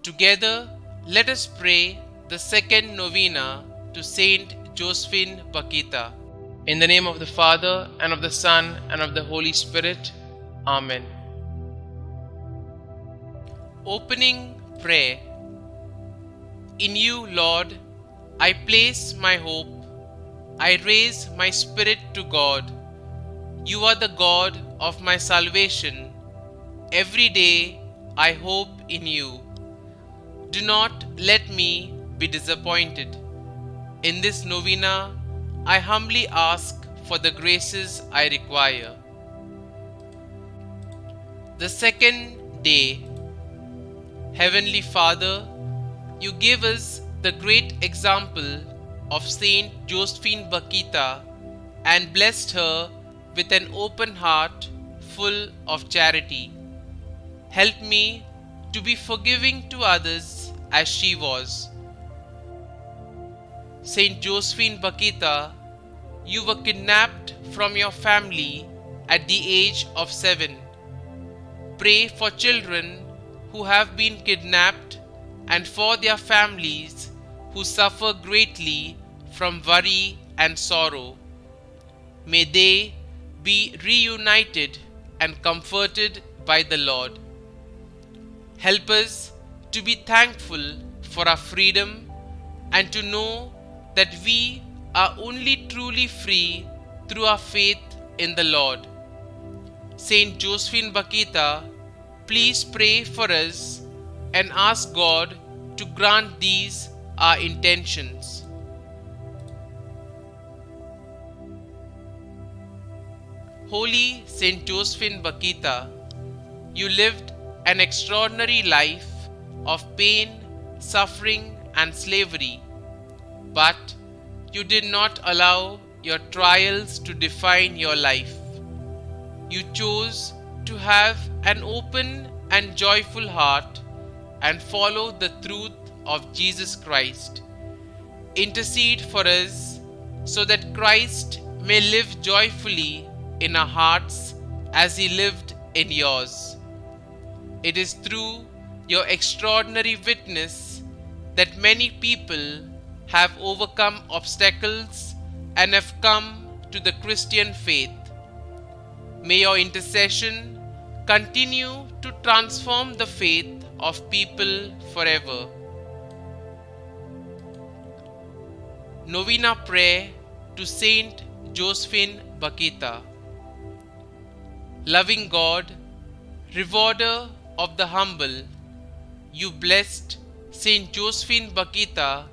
Together, let us pray the second novena to St Josephine Bakhita. In the name of the Father, and of the Son, and of the Holy Spirit. Amen. Opening prayer. In you, Lord, I place my hope. I raise my spirit to God. You are the God of my salvation. Every day I hope in you. Do not let me be disappointed. In this novena, I humbly ask for the graces I require. The second day. Heavenly Father, you gave us the great example of St Josephine Bakhita and blessed her with an open heart full of charity. Help me to be forgiving to others as she was. St Josephine Bakhita, you were kidnapped from your family at the age of 7. Pray for children who have been kidnapped and for their families who suffer greatly from worry and sorrow. May they be reunited and comforted by the Lord. Help us to be thankful for our freedom and to know that we are only truly free through our faith in the Lord. St Josephine Bakhita, please pray for us and ask God to grant these our intentions. Holy St Josephine Bakhita, you lived an extraordinary life of pain, suffering, and slavery, but you did not allow your trials to define your life. You chose to have an open and joyful heart and follow the truth of Jesus Christ. Intercede for us so that Christ may live joyfully in our hearts as he lived in yours. It is through your extraordinary witness that many people have overcome obstacles and have come to the Christian faith. May your intercession continue to transform the faith of people forever. Novena prayer to Saint Josephine Bakhita. Loving God, rewarder of the humble, you blessed St Josephine Bakhita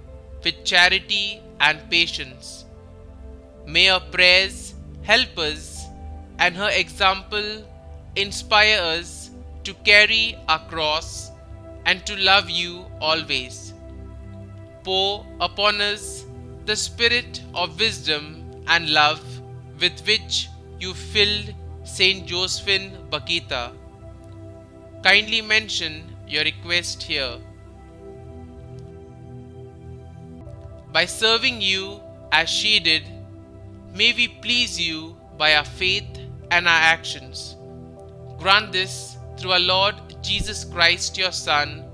with charity and patience. May her prayers help us and her example inspire us to carry our cross and to love you always. Pour upon us the spirit of wisdom and love with which you filled St Josephine Bakhita. Kindly mention your request here. By serving you as she did, may we please you by our faith and our actions. Grant this through our Lord Jesus Christ, your Son,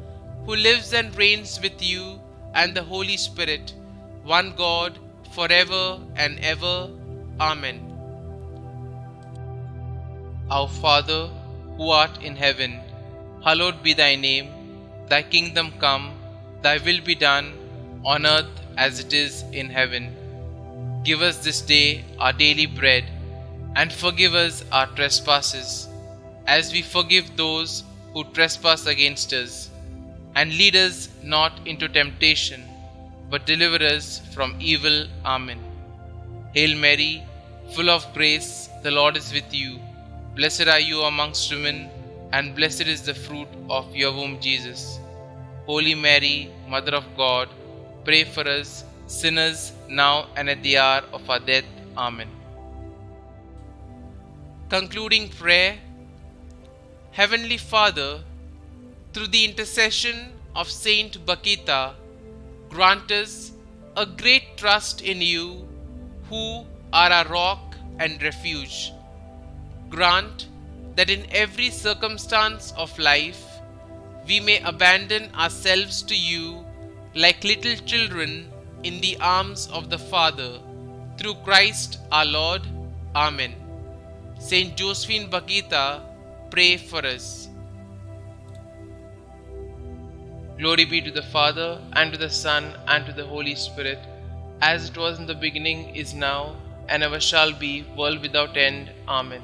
who lives and reigns with you and the Holy Spirit, one God, forever and ever. Amen. Our Father, who art in heaven, hallowed be thy name. Thy kingdom come, thy will be done, on earth as it is in heaven. Give us this day our daily bread, and forgive us our trespasses, as we forgive those who trespass against us. And lead us not into temptation, but deliver us from evil. Amen. Hail Mary, full of grace, the Lord is with you. Blessed are you amongst women, and blessed is the fruit of your womb, Jesus. Holy Mary, Mother of God, pray for us sinners now and at the hour of our death. Amen. Concluding prayer. Heavenly Father, through the intercession of Saint Bakhita, grant us a great trust in you, who are our rock and refuge. Grant that in every circumstance of life we may abandon ourselves to you like little children in the arms of the Father. Through Christ our Lord. Amen. St Josephine Bakhita, pray for us. Glory be to the Father, and to the Son, and to the Holy Spirit, as it was in the beginning, is now, and ever shall be, world without end. Amen.